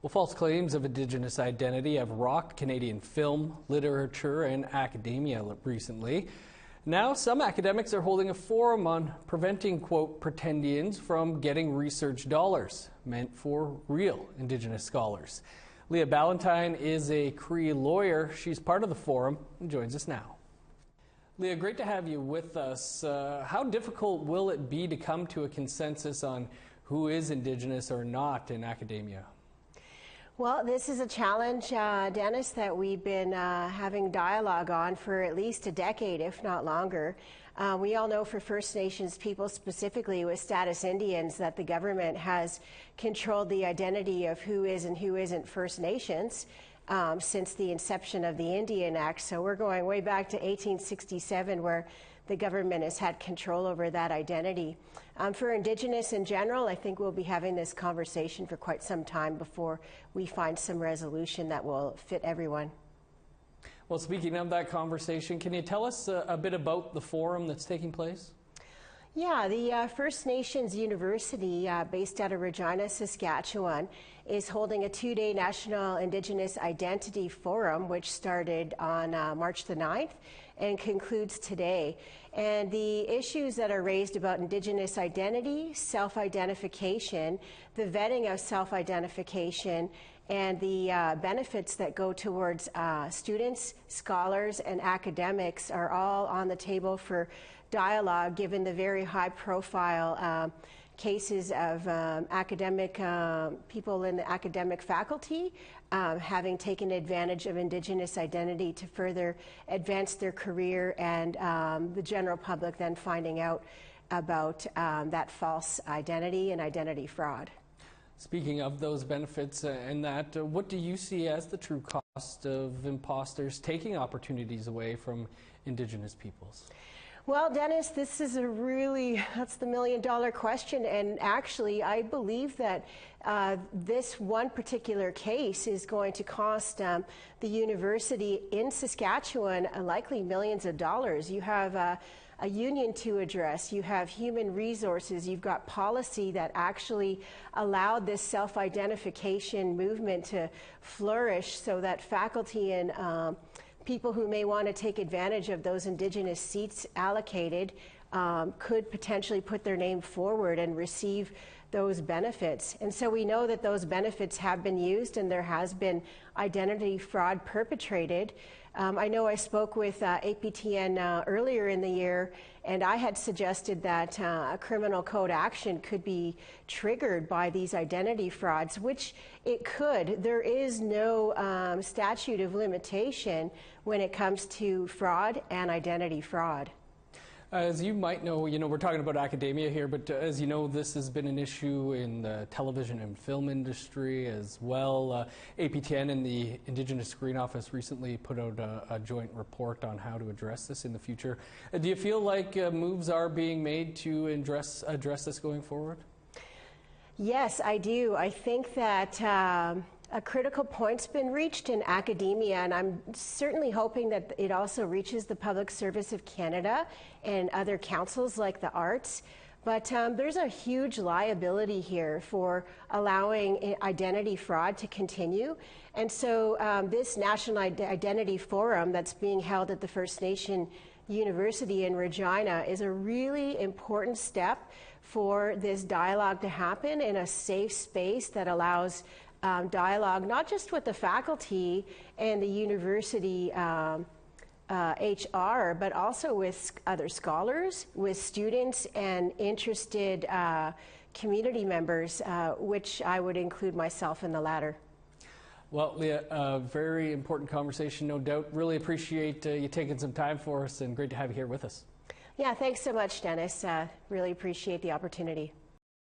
Well, false claims of Indigenous identity have rocked Canadian film, literature, and academia recently. Now, some academics are holding a forum on preventing, quote, pretendians from getting research dollars meant for real Indigenous scholars. Leah Ballantyne is a Cree lawyer. She's part of the forum and joins us now. Leah, great to have you with us. How difficult will it be to come to a consensus on who is Indigenous or not in academia? Well, this is a challenge, Dennis, that we've been having dialogue on for at least a decade, if not longer. We all know for First Nations people, specifically with status Indians, that the government has controlled the identity of who is and who isn't First Nations since the inception of the Indian Act. So we're going way back to 1867, where the government has had control over that identity. For Indigenous in general, I think we'll be having this conversation for quite some time before we find some resolution that will fit everyone. Well, speaking of that conversation, can you tell us a bit about the forum that's taking place? Yeah, the First Nations University, based out of Regina, Saskatchewan, is holding a two-day National Indigenous Identity Forum, which started on March the 9th and concludes today. And the issues that are raised about Indigenous identity, self-identification, the vetting of self-identification, and the benefits that go towards students, scholars, and academics are all on the table for dialogue, given the very high-profile cases of academic people in the academic faculty having taken advantage of Indigenous identity to further advance their career, and the general public then finding out about that false identity and identity fraud. Speaking of those benefits and that, what do you see as the true cost of imposters taking opportunities away from Indigenous peoples? Well, Dennis, this is that's the million-dollar question, and actually I believe that this one particular case is going to cost the university in Saskatchewan likely millions of dollars. You have a union to address, you have human resources, you've got policy that actually allowed this self-identification movement to flourish so that faculty and people who may want to take advantage of those Indigenous seats allocated could potentially put their name forward and receive those benefits. And so we know that those benefits have been used and there has been identity fraud perpetrated. I know I spoke with APTN earlier in the year, and I had suggested that a criminal code action could be triggered by these identity frauds, which it could. There is no statute of limitation when it comes to fraud and identity fraud. As you might know, we're talking about academia here, but as you know, this has been an issue in the television and film industry as well. APTN and the Indigenous Screen Office recently put out a joint report on how to address this in the future. Do you feel like moves are being made to address this going forward? Yes, I do. I think that a critical point's been reached in academia, and I'm certainly hoping that it also reaches the Public Service of Canada and other councils like the arts. But there's a huge liability here for allowing identity fraud to continue. And so this National Identity Forum that's being held at the First Nation University in Regina is a really important step for this dialogue to happen in a safe space that allows dialogue, not just with the faculty and the university HR, but also with other scholars, with students and interested community members, which I would include myself in the latter. Well, Leah, a very important conversation, no doubt. Really appreciate you taking some time for us, and great to have you here with us. Yeah, thanks so much, Dennis. Really appreciate the opportunity.